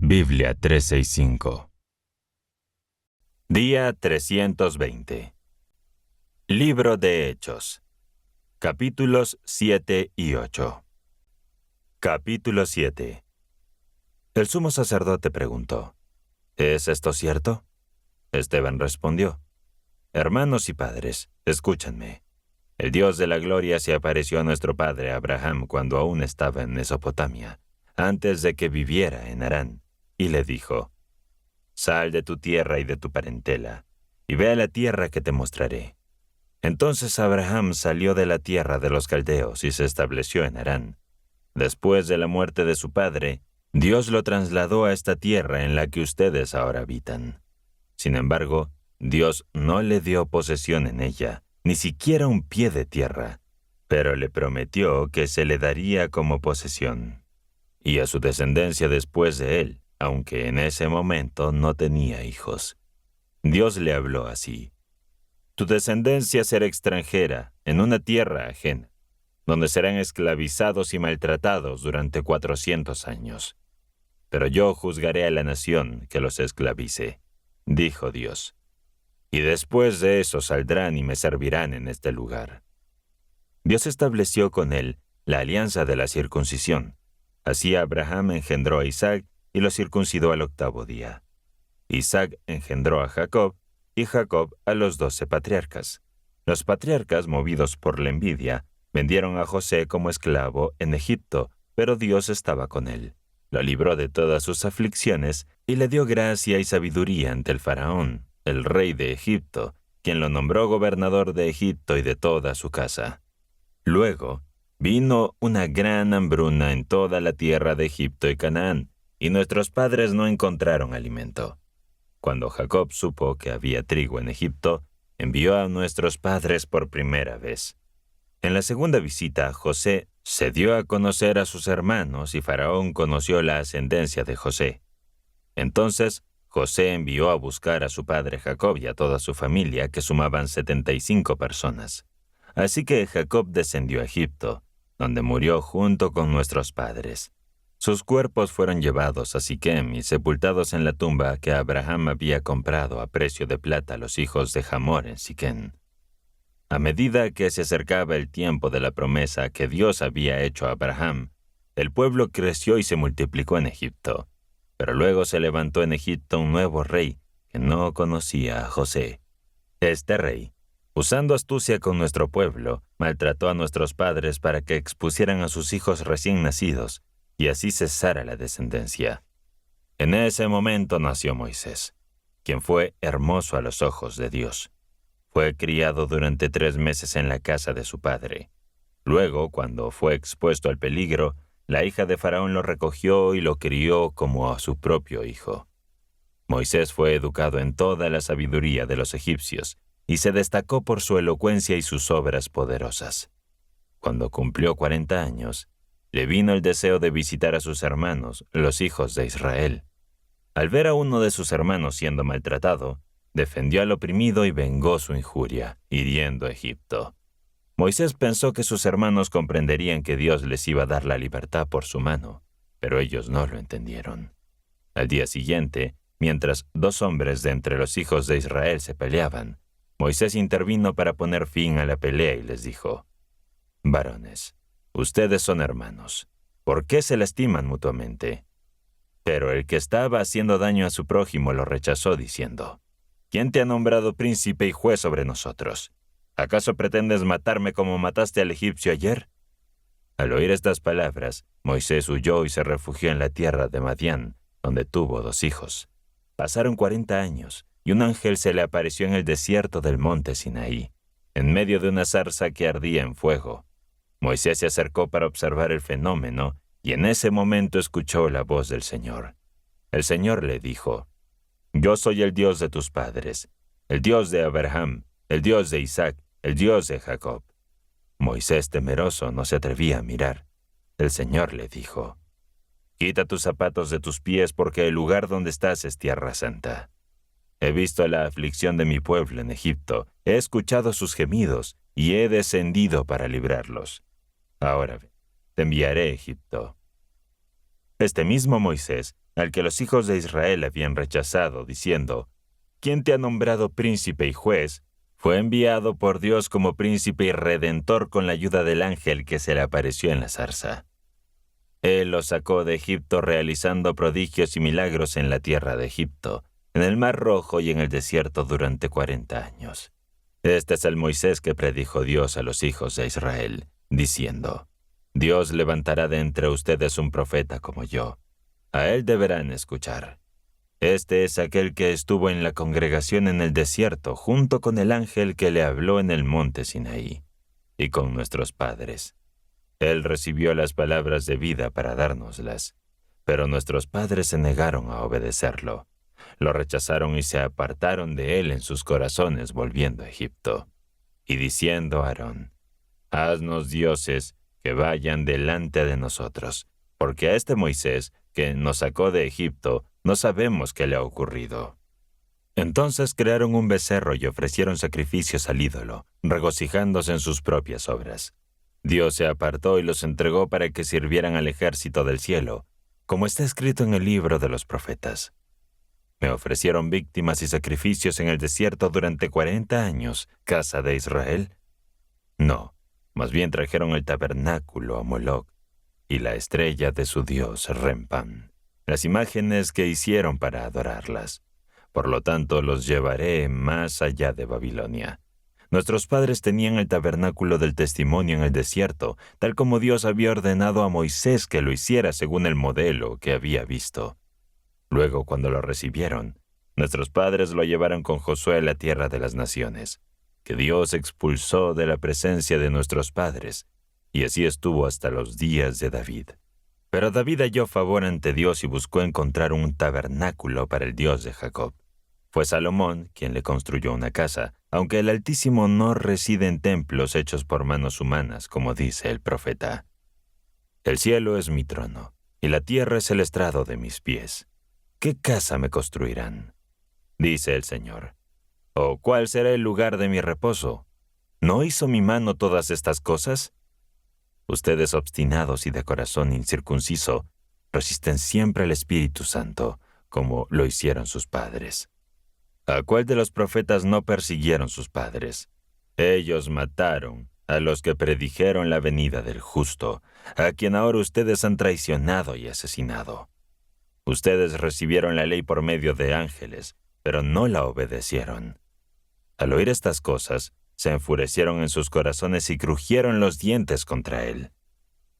Biblia 365. Día 320. Libro de Hechos. Capítulos 7 y 8. Capítulo 7. El sumo sacerdote preguntó: ¿Es esto cierto? Esteban respondió: Hermanos y padres, escúchenme. El Dios de la gloria se apareció a nuestro padre Abraham cuando aún estaba en Mesopotamia, antes de que viviera en Harán, y le dijo: Sal de tu tierra y de tu parentela, y ve a la tierra que te mostraré. Entonces Abraham salió de la tierra de los caldeos y se estableció en Harán. Después de la muerte de su padre, Dios lo trasladó a esta tierra en la que ustedes ahora habitan. Sin embargo, Dios no le dio posesión en ella, ni siquiera un pie de tierra, pero le prometió que se le daría como posesión, y a su descendencia después de él, aunque en ese momento no tenía hijos. Dios le habló así: Tu descendencia será extranjera en una tierra ajena, donde serán esclavizados y maltratados durante 400 años. Pero yo juzgaré a la nación que los esclavice, dijo Dios. Y después de eso saldrán y me servirán en este lugar. Dios estableció con él la alianza de la circuncisión. Así Abraham engendró a Isaac y lo circuncidó al 8º día. Isaac engendró a Jacob y Jacob a los 12 patriarcas. Los patriarcas, movidos por la envidia, vendieron a José como esclavo en Egipto, pero Dios estaba con él. Lo libró de todas sus aflicciones y le dio gracia y sabiduría ante el faraón, el rey de Egipto, quien lo nombró gobernador de Egipto y de toda su casa. Luego vino una gran hambruna en toda la tierra de Egipto y Canaán, y nuestros padres no encontraron alimento. Cuando Jacob supo que había trigo en Egipto, envió a nuestros padres por primera vez. En la segunda visita, José se dio a conocer a sus hermanos y Faraón conoció la ascendencia de José. Entonces, José envió a buscar a su padre Jacob y a toda su familia, que sumaban 75 personas. Así que Jacob descendió a Egipto, donde murió junto con nuestros padres. Sus cuerpos fueron llevados a Siquem y sepultados en la tumba que Abraham había comprado a precio de plata a los hijos de Hamor en Siquem. A medida que se acercaba el tiempo de la promesa que Dios había hecho a Abraham, el pueblo creció y se multiplicó en Egipto. Pero luego se levantó en Egipto un nuevo rey que no conocía a José. Este rey, usando astucia con nuestro pueblo, maltrató a nuestros padres para que expusieran a sus hijos recién nacidos, y así cesara la descendencia. En ese momento nació Moisés, quien fue hermoso a los ojos de Dios. Fue criado durante 3 meses en la casa de su padre. Luego, cuando fue expuesto al peligro, la hija de Faraón lo recogió y lo crió como a su propio hijo. Moisés fue educado en toda la sabiduría de los egipcios y se destacó por su elocuencia y sus obras poderosas. Cuando cumplió 40 años, le vino el deseo de visitar a sus hermanos, los hijos de Israel. Al ver a uno de sus hermanos siendo maltratado, defendió al oprimido y vengó su injuria, hiriendo a Egipto. Moisés pensó que sus hermanos comprenderían que Dios les iba a dar la libertad por su mano, pero ellos no lo entendieron. Al día siguiente, mientras 2 hombres de entre los hijos de Israel se peleaban, Moisés intervino para poner fin a la pelea y les dijo: Varones, ustedes son hermanos. ¿Por qué se lastiman mutuamente? Pero el que estaba haciendo daño a su prójimo lo rechazó diciendo: ¿Quién te ha nombrado príncipe y juez sobre nosotros? ¿Acaso pretendes matarme como mataste al egipcio ayer? Al oír estas palabras, Moisés huyó y se refugió en la tierra de Madián, donde tuvo 2 hijos. Pasaron 40 años, y un ángel se le apareció en el desierto del monte Sinaí, en medio de una zarza que ardía en fuego. Moisés se acercó para observar el fenómeno, y en ese momento escuchó la voz del Señor. El Señor le dijo: Yo soy el Dios de tus padres, el Dios de Abraham, el Dios de Isaac, el Dios de Jacob. Moisés, temeroso, no se atrevía a mirar. El Señor le dijo: Quita tus zapatos de tus pies, porque el lugar donde estás es tierra santa. He visto la aflicción de mi pueblo en Egipto, he escuchado sus gemidos, y he descendido para librarlos. Ahora te enviaré a Egipto. Este mismo Moisés al que los hijos de Israel habían rechazado, diciendo, «¿Quién te ha nombrado príncipe y juez?», fue enviado por Dios como príncipe y redentor con la ayuda del ángel que se le apareció en la zarza. Él los sacó de Egipto realizando prodigios y milagros en la tierra de Egipto, en el Mar Rojo y en el desierto durante 40 años. Este es el Moisés que predijo Dios a los hijos de Israel, diciendo, «Dios levantará de entre ustedes un profeta como yo. A él deberán escuchar. Este es aquel que estuvo en la congregación en el desierto, junto con el ángel que le habló en el monte Sinaí, y con nuestros padres. Él recibió las palabras de vida para dárnoslas, pero nuestros padres se negaron a obedecerlo. Lo rechazaron y se apartaron de él en sus corazones volviendo a Egipto. Y diciendo a Aarón, «Haznos dioses que vayan delante de nosotros, porque a este Moisés, que nos sacó de Egipto, no sabemos qué le ha ocurrido». Entonces crearon un becerro y ofrecieron sacrificios al ídolo, regocijándose en sus propias obras. Dios se apartó y los entregó para que sirvieran al ejército del cielo, como está escrito en el libro de los profetas. Me ofrecieron víctimas y sacrificios en el desierto durante 40 años, casa de Israel. No, más bien trajeron el tabernáculo a Moloc y la estrella de su dios Rempán, las imágenes que hicieron para adorarlas. Por lo tanto, los llevaré más allá de Babilonia. Nuestros padres tenían el tabernáculo del testimonio en el desierto, tal como Dios había ordenado a Moisés que lo hiciera según el modelo que había visto. Luego, cuando lo recibieron, nuestros padres lo llevaron con Josué a la tierra de las naciones, que Dios expulsó de la presencia de nuestros padres, y así estuvo hasta los días de David. Pero David halló favor ante Dios y buscó encontrar un tabernáculo para el Dios de Jacob. Fue Salomón quien le construyó una casa, aunque el Altísimo no reside en templos hechos por manos humanas, como dice el profeta. El cielo es mi trono, y la tierra es el estrado de mis pies. ¿Qué casa me construirán?, dice el Señor. ¿O cuál será el lugar de mi reposo? ¿No hizo mi mano todas estas cosas? Ustedes obstinados y de corazón incircunciso, resisten siempre al Espíritu Santo, como lo hicieron sus padres. ¿A cuál de los profetas no persiguieron sus padres? Ellos mataron a los que predijeron la venida del justo, a quien ahora ustedes han traicionado y asesinado. Ustedes recibieron la ley por medio de ángeles, pero no la obedecieron. Al oír estas cosas, se enfurecieron en sus corazones y crujieron los dientes contra él.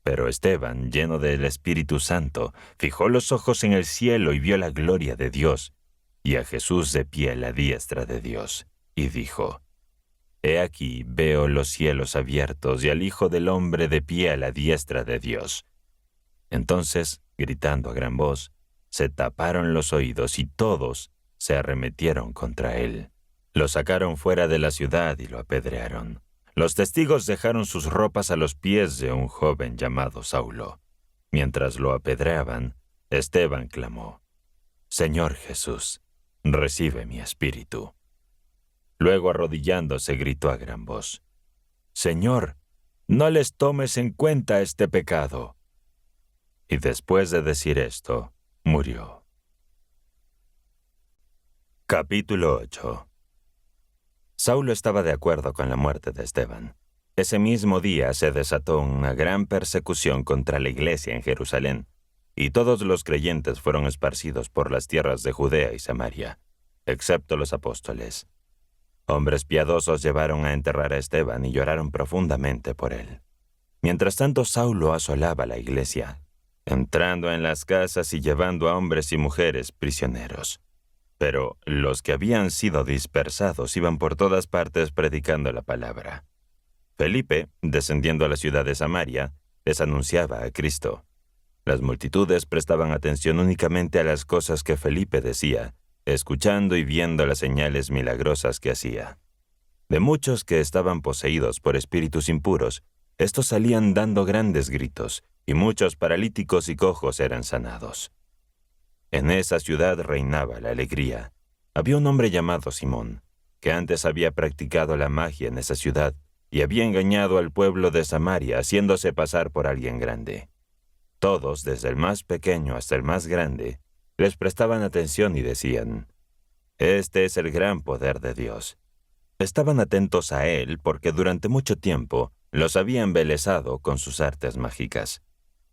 Pero Esteban, lleno del Espíritu Santo, fijó los ojos en el cielo y vio la gloria de Dios, y a Jesús de pie a la diestra de Dios, y dijo, «He aquí veo los cielos abiertos y al Hijo del Hombre de pie a la diestra de Dios». Entonces, gritando a gran voz, se taparon los oídos y todos se arremetieron contra él. Lo sacaron fuera de la ciudad y lo apedrearon. Los testigos dejaron sus ropas a los pies de un joven llamado Saulo. Mientras lo apedreaban, Esteban clamó, «Señor Jesús, recibe mi espíritu». Luego, arrodillándose, gritó a gran voz, «Señor, no les tomes en cuenta este pecado». Y después de decir esto, murió. Capítulo 8. Saulo estaba de acuerdo con la muerte de Esteban. Ese mismo día se desató una gran persecución contra la iglesia en Jerusalén, y todos los creyentes fueron esparcidos por las tierras de Judea y Samaria, excepto los apóstoles. Hombres piadosos llevaron a enterrar a Esteban y lloraron profundamente por él. Mientras tanto, Saulo asolaba la iglesia, entrando en las casas y llevando a hombres y mujeres prisioneros. Pero los que habían sido dispersados iban por todas partes predicando la palabra. Felipe, descendiendo a la ciudad de Samaria, les anunciaba a Cristo. Las multitudes prestaban atención únicamente a las cosas que Felipe decía, escuchando y viendo las señales milagrosas que hacía. De muchos que estaban poseídos por espíritus impuros, estos salían dando grandes gritos, y muchos paralíticos y cojos eran sanados. En esa ciudad reinaba la alegría. Había un hombre llamado Simón, que antes había practicado la magia en esa ciudad y había engañado al pueblo de Samaria haciéndose pasar por alguien grande. Todos, desde el más pequeño hasta el más grande, les prestaban atención y decían: «Este es el gran poder de Dios». Estaban atentos a él porque durante mucho tiempo los había embelesado con sus artes mágicas.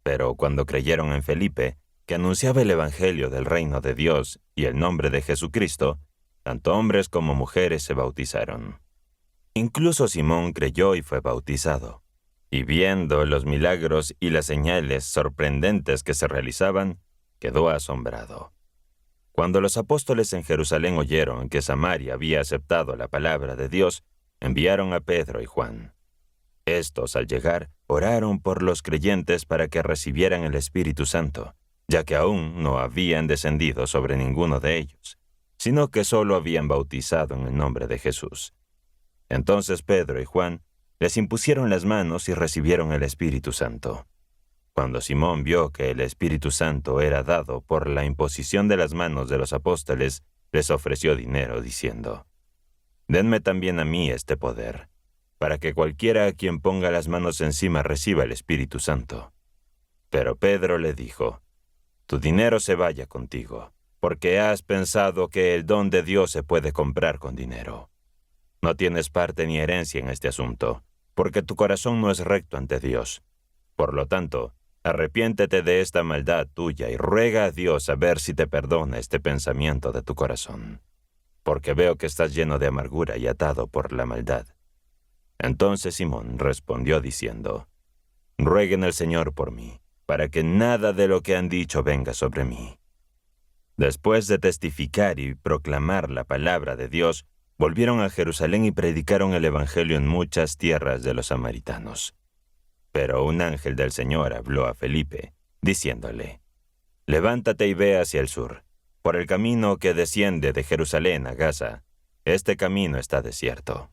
Pero cuando creyeron en Felipe, que anunciaba el Evangelio del reino de Dios y el nombre de Jesucristo, tanto hombres como mujeres se bautizaron. Incluso Simón creyó y fue bautizado. Y viendo los milagros y las señales sorprendentes que se realizaban, quedó asombrado. Cuando los apóstoles en Jerusalén oyeron que Samaria había aceptado la palabra de Dios, enviaron a Pedro y Juan. Estos, al llegar, oraron por los creyentes para que recibieran el Espíritu Santo, ya que aún no habían descendido sobre ninguno de ellos, sino que solo habían bautizado en el nombre de Jesús. Entonces Pedro y Juan les impusieron las manos y recibieron el Espíritu Santo. Cuando Simón vio que el Espíritu Santo era dado por la imposición de las manos de los apóstoles, les ofreció dinero, diciendo: «Denme también a mí este poder, para que cualquiera a quien ponga las manos encima reciba el Espíritu Santo». Pero Pedro le dijo: «Tu dinero se vaya contigo, porque has pensado que el don de Dios se puede comprar con dinero. No tienes parte ni herencia en este asunto, porque tu corazón no es recto ante Dios. Por lo tanto, arrepiéntete de esta maldad tuya y ruega a Dios a ver si te perdona este pensamiento de tu corazón, porque veo que estás lleno de amargura y atado por la maldad». Entonces Simón respondió diciendo: «Rueguen al Señor por mí, para que nada de lo que han dicho venga sobre mí». Después de testificar y proclamar la palabra de Dios, volvieron a Jerusalén y predicaron el Evangelio en muchas tierras de los samaritanos. Pero un ángel del Señor habló a Felipe, diciéndole: «Levántate y ve hacia el sur, por el camino que desciende de Jerusalén a Gaza. Este camino está desierto».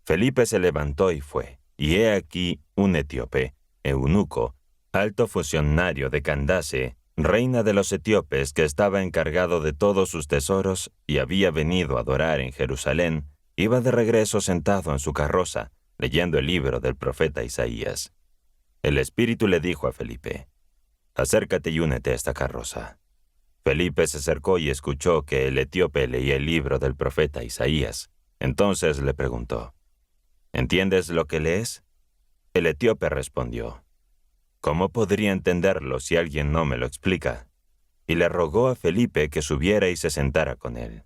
Felipe se levantó y fue, y he aquí un etíope, eunuco, alto funcionario de Candace, reina de los etíopes, que estaba encargado de todos sus tesoros y había venido a adorar en Jerusalén, iba de regreso sentado en su carroza, leyendo el libro del profeta Isaías. El Espíritu le dijo a Felipe: «Acércate y únete a esta carroza». Felipe se acercó y escuchó que el etíope leía el libro del profeta Isaías. Entonces le preguntó: «¿Entiendes lo que lees?». El etíope respondió: «¿Cómo podría entenderlo si alguien no me lo explica?». Y le rogó a Felipe que subiera y se sentara con él.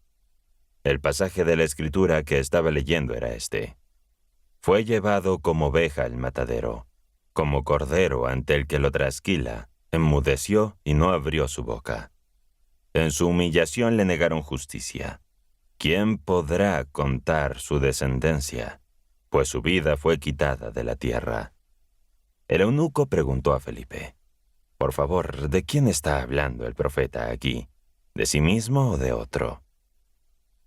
El pasaje de la Escritura que estaba leyendo era este: «Fue llevado como oveja al matadero, como cordero ante el que lo trasquila, enmudeció y no abrió su boca. En su humillación le negaron justicia. ¿Quién podrá contar su descendencia? Pues su vida fue quitada de la tierra». El eunuco preguntó a Felipe: «Por favor, ¿de quién está hablando el profeta aquí? ¿De sí mismo o de otro?».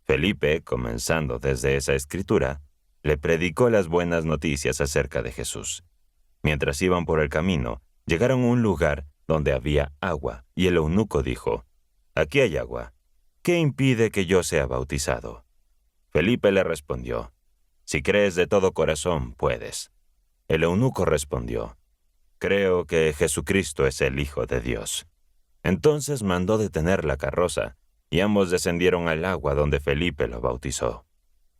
Felipe, comenzando desde esa escritura, le predicó las buenas noticias acerca de Jesús. Mientras iban por el camino, llegaron a un lugar donde había agua, y el eunuco dijo: «Aquí hay agua. ¿Qué impide que yo sea bautizado?». Felipe le respondió: «Si crees de todo corazón, puedes». El eunuco respondió: «Creo que Jesucristo es el Hijo de Dios». Entonces mandó detener la carroza, y ambos descendieron al agua donde Felipe lo bautizó.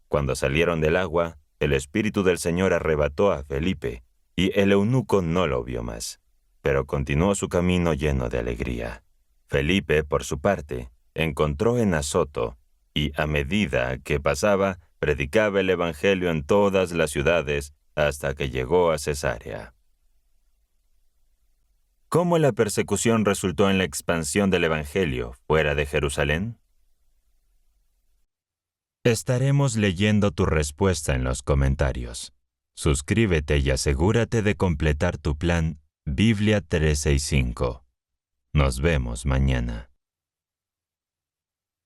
Cuando salieron del agua, el Espíritu del Señor arrebató a Felipe, y el eunuco no lo vio más, pero continuó su camino lleno de alegría. Felipe, por su parte, encontró en Azoto, y a medida que pasaba, predicaba el Evangelio en todas las ciudades hasta que llegó a Cesarea. ¿Cómo la persecución resultó en la expansión del Evangelio fuera de Jerusalén? Estaremos leyendo tu respuesta en los comentarios. Suscríbete y asegúrate de completar tu plan Biblia 365. Nos vemos mañana.